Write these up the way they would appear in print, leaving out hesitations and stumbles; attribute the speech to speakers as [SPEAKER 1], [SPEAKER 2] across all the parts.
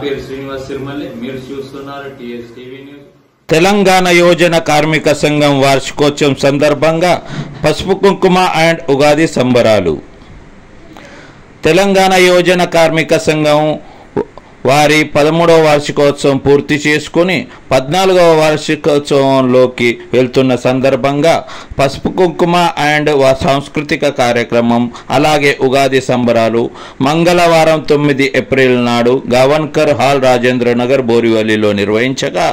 [SPEAKER 1] పేరు శ్రీనివాస్ సిరిమల్లి. మీరు చూస్తున్నారు TS TV news.
[SPEAKER 2] Telangana Yojana కార్మిక సంఘం వార్షికోత్సవం సందర్భంగా పసుపు కుంకుమ అండ్ ఉగాది సంబరాలు. తెలంగాణ యోజన కార్మిక సంఘం వారి 13వ వార్షికోత్సవం పూర్తి చేసుకుని 14వ వార్షికోత్సవంలోకి వెళ్తున్న సందర్భంగా పసుపు కుంకుమ అండ్ సాంస్కృతిక కార్యక్రమం అలాగే ఉగాది సంబరాలు మంగళవారం 9 ఏప్రిల్ నాడు గవన్కర్ హాల్ రాజేంద్రనగర్ బోరివల్లిలో నిర్వహించగా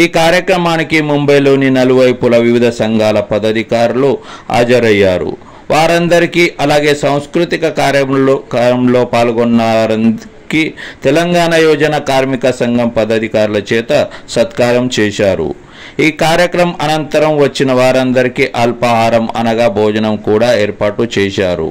[SPEAKER 2] ఈ కార్యక్రమానికి ముంబైలోని నలువైపుల వివిధ సంఘాల పదాధికారులు హాజరయ్యారు. వారందరికీ అలాగే సాంస్కృతిక కార్యక్రమంలో పాల్గొన్నారందరికీ తెలంగాణ యోజన కార్మిక సంఘం పదాధికారుల చేత సత్కారం చేశారు. ఈ కార్యక్రమం అనంతరం వచ్చిన వారందరికీ అల్పాహారం అనగా భోజనం కూడా ఏర్పాటు చేశారు.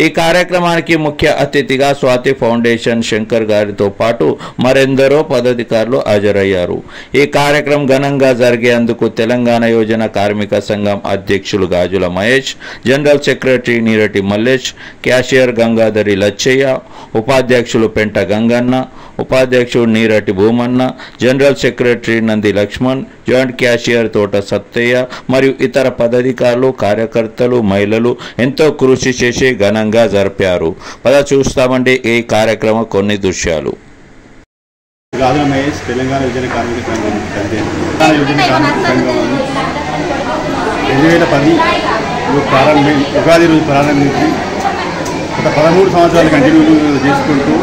[SPEAKER 2] ఈ కార్యక్రమానికి ముఖ్య అతిథిగా స్వాతి ఫౌండేషన్ శంకర్ గారితో పాటు మరెందరో పదాధికారులు హాజరయ్యారు. ఈ కార్యక్రమం ఘనంగా జరిగేందుకు తెలంగాణ యోజన కార్మిక సంఘం అధ్యక్షులు Gajula Mahesh, general secretary Neerati Mallesh, cashier Gangadhari Lachaiah, ఉపాధ్యక్షులు పెంట గంగన్న, ఉపాధ్యక్షుడు Neerati Bhumanna, general secretary Nandi Laxman, joint cashier Thota Sattaiah మరియు ఇతర పదాధికారులు, కార్యకర్తలు, మహిళలు ఎంతో కృషి చేసి ఘనంగా జరిపారు. చూస్తామండి ఈ కార్యక్రమం కొన్ని దృశ్యాలు.
[SPEAKER 3] గాజుల మహేష్, తెలంగాణ యోజన కార్మిక సంఘం తెలంగాణ యోజన కార్మిక సంఘం 2010 ఉగాది రోజు ప్రారంభించి గత 13 సంవత్సరాలు కంటిన్యూ చేసుకుంటూ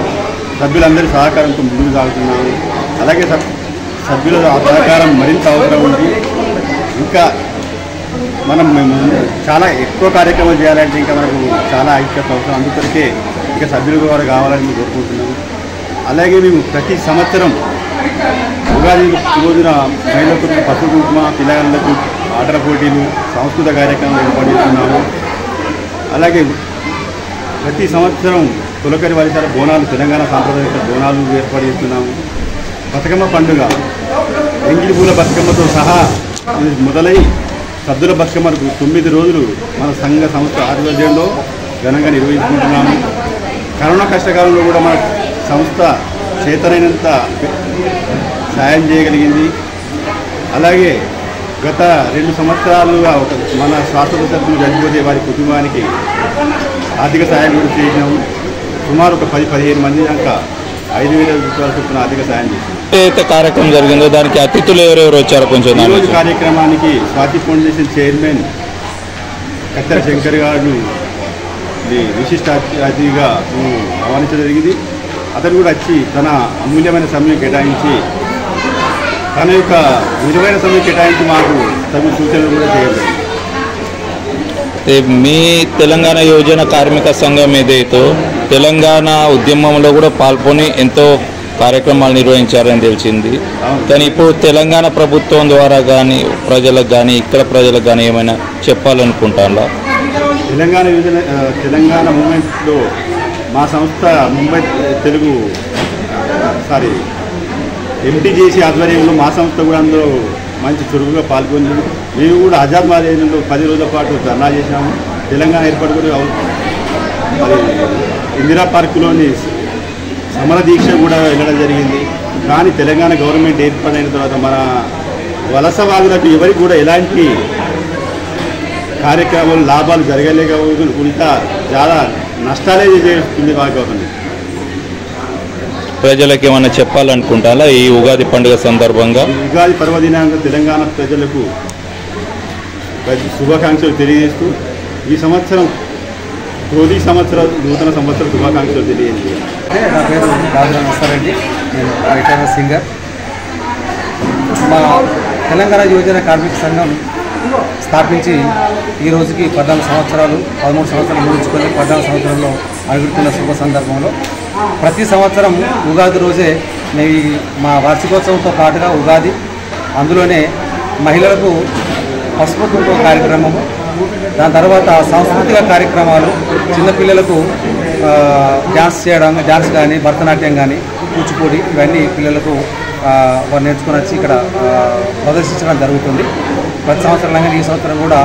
[SPEAKER 3] సభ్యులందరి సహకారంతో ముందుకు సాగుతున్నాము. అలాగే సభ్యుల సహకారం మరింత అవసరం ఉంది. ఇంకా మేము చాలా ఎక్కువ కార్యక్రమాలు చేయాలంటే ఇంకా మనకు చాలా ఐక్యత అవసరం. అందుకొరకే ఇంకా సభ్యులు కూడా కావాలని మేము కోరుకుంటున్నాము. అలాగే మేము ప్రతి సంవత్సరం ఉగాది రోజున మహిళలకు పసుపు కుంకుమ, పిల్లలకు ఆటల పోటీలు, సాంస్కృతిక కార్యక్రమాలు ఏర్పాటు చేస్తున్నాము. అలాగే ప్రతి సంవత్సరం తొలకరి వరిసాల బోనాలు, తెలంగాణ సాంప్రదాయక బోనాలు ఏర్పాటు చేస్తున్నాము. బతుకమ్మ పండుగ ఎంగిలి పూల బతుకమ్మతో సహా మొదలై సద్దుల బతుకమ్మకు 9 రోజులు మన సంస్థ ఆధ్వర్యంలో ఘనంగా నిర్వహించుకుంటున్నాము. కరోనా కష్టకాలంలో కూడా మన సంస్థ చేతనైనంత సాయం చేయగలిగింది. అలాగే గత 2 సంవత్సరాలుగా మన శాశ్వత సభ్యులు చనిపోతే వారి కుటుంబానికి ఆర్థిక సాయం కూడా చేసినాము. సుమారు ఒక 10-15 మంది దాకా 5,000 రూపాయల చొప్పున ఆర్థిక సాయం చేశాము.
[SPEAKER 2] ఏదైతే కార్యక్రమం జరిగిందో దానికి అతిథులు ఎవరెవరు వచ్చారో కొంచెం.
[SPEAKER 3] ఈరోజు కార్యక్రమానికి స్వాతి ఫౌండేషన్ చైర్మన్ కత్తెర శంకర్ గారు విశిష్ట అతిథిగా ఆహ్వానించడం జరిగింది. అతను కూడా వచ్చి తన అమూల్యమైన సమయం కేటాయించి తన యొక్క విలువైన సమయం కేటాయించి మాకు తగు సూచనలు కూడా చేయలేదు.
[SPEAKER 2] మీ తెలంగాణ యోజన కార్మిక సంఘం ఏదైతే తెలంగాణ ఉద్యమంలో కూడా పాల్గొని ఎంతో కార్యక్రమాలు నిర్వహించారని తెలిసింది. కానీ ఇప్పుడు తెలంగాణ ప్రభుత్వం ద్వారా కానీ ప్రజలకు కానీ ఇక్కడ ప్రజలకు కానీ ఏమైనా చెప్పాలనుకుంటారా?
[SPEAKER 3] తెలంగాణ మూమెంట్లో మా సంస్థ ముంబై ఎంటీజేసీ ఆధ్వర్యంలో మా సంస్థ కూడా అందులో మంచి చురుకుగా పాల్గొని మేము కూడా ఆజాద్ మైదానంలో 10 రోజుల పాటు ధర్నా చేసినాము. తెలంగాణ ఏర్పాటు కూడా మరి ఇందిరా పార్కులోని సమర దీక్ష కూడా వెళ్ళడం జరిగింది. కానీ తెలంగాణ గవర్నమెంట్ ఏర్పాటైన తర్వాత మన వలసవాదులకు ఎవరికి కూడా ఎలాంటి కార్యక్రమాలు లాభాలు జరగలేకుండా చాలా నష్టాలే చేస్తుంది వారికి అవుతుంది.
[SPEAKER 2] ప్రజలకు ఏమైనా చెప్పాలనుకుంటారా ఈ ఉగాది పండుగ సందర్భంగా?
[SPEAKER 3] ఉగాది పర్వదినాంగా తెలంగాణ ప్రజలకు శుభాకాంక్షలు తెలియజేస్తూ ఈ సంవత్సరం నూతన సంవత్సర శుభాకాంక్షలు తెలియజేస్తాను.
[SPEAKER 4] నా పేరు రాజు నమస్తారండి. నేను రిటైర్డ్ సింగర్. మా తెలంగాణ యువజన కార్మిక సంఘం స్థాపించి ఈ రోజుకి 13 సంవత్సరాలు ముగించుకొని 14 సంవత్సరంలో అడుగుతున్న శుభ సందర్భంలో ప్రతి సంవత్సరం ఉగాది రోజే మా వార్షికోత్సవంతో పాటుగా ఉగాది, అందులోనే మహిళలకు పసుపు కుంకుమ కార్యక్రమము, దాని తర్వాత సాంస్కృతిక కార్యక్రమాలు, చిన్నపిల్లలకు డ్యాన్స్ కానీ భరతనాట్యం కానీ కూచిపూడి ఇవన్నీ పిల్లలకు వారు నేర్చుకుని వచ్చి ఇక్కడ ప్రదర్శించడం జరుగుతుంది. ప్రతి సంవత్సరం ఈ సంవత్సరం కూడా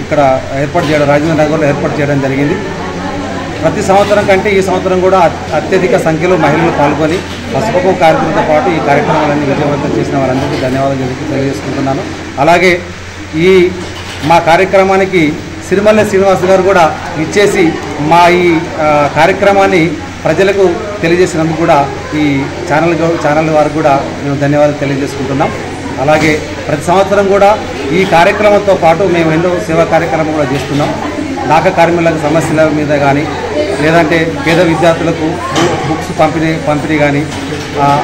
[SPEAKER 4] ఇక్కడ ఏర్పాటు చేయడం రాజేంద్ర నగర్లో ఏర్పాటు చేయడం జరిగింది. ప్రతి సంవత్సరం కంటే ఈ సంవత్సరం కూడా అత్యధిక సంఖ్యలో మహిళలు పాల్గొని పసుపు కార్యక్రమంతో పాటు ఈ కార్యక్రమాలన్నీ విజయవంతం చేసిన వారందరికీ ధన్యవాదాలు తెలియజేసుకుంటున్నాను. అలాగే ఈ మా కార్యక్రమానికి సిరిమల్లె శ్రీనివాస్ గారు కూడా ఇచ్చేసి మా ఈ కార్యక్రమాన్ని ప్రజలకు తెలియజేసినందుకు కూడా ఈ ఛానల్ వారికి కూడా మేము ధన్యవాదాలు తెలియజేసుకుంటున్నాం. అలాగే ప్రతి సంవత్సరం కూడా ఈ కార్యక్రమంతో పాటు మేము ఎన్నో సేవా కార్యక్రమం కూడా చేస్తున్నాం. నాక కార్మికులకు సమస్యల మీద కానీ, లేదంటే పేద విద్యార్థులకు బుక్స్ పంపిణీ కానీ,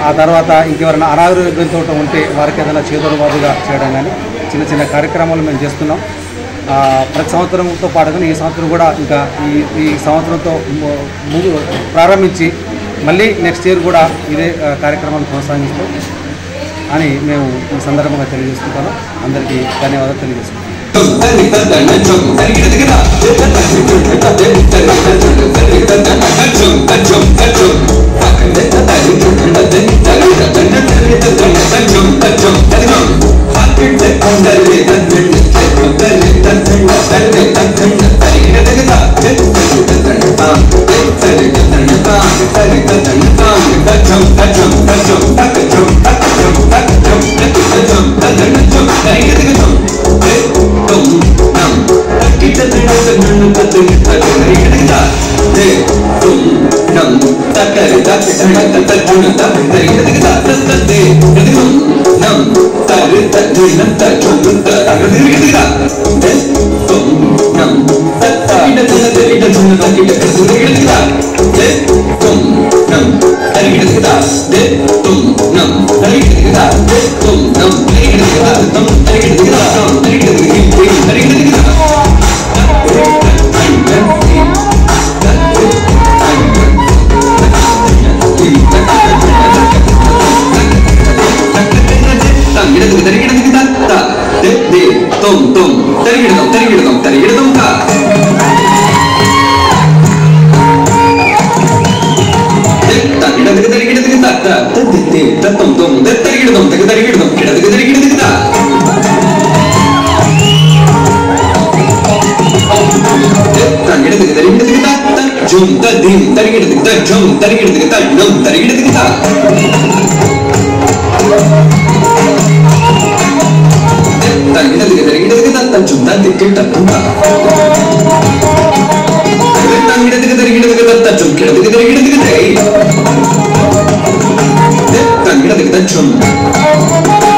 [SPEAKER 4] ఆ తర్వాత ఇంకెవరైనా అనారోగ్యంతో ఉంటే వారికి ఏదైనా చేదోడుబాటుగా చేయడం కానీ చిన్న చిన్న కార్యక్రమాలు మేము చేస్తున్నాం. ప్రతి సంవత్సరంతో పాటుగా ఈ సంవత్సరం కూడా ఇంకా ఈ సంవత్సరంతో ప్రారంభించి మళ్ళీ నెక్స్ట్ ఇయర్ కూడా ఇదే కార్యక్రమాలు కొనసాగిస్తాం అని మేము ఈ సందర్భంగా తెలియజేసుకుంటాను. అందరికీ ధన్యవాదాలు తెలియజేసుకుంటాను.
[SPEAKER 5] Jump.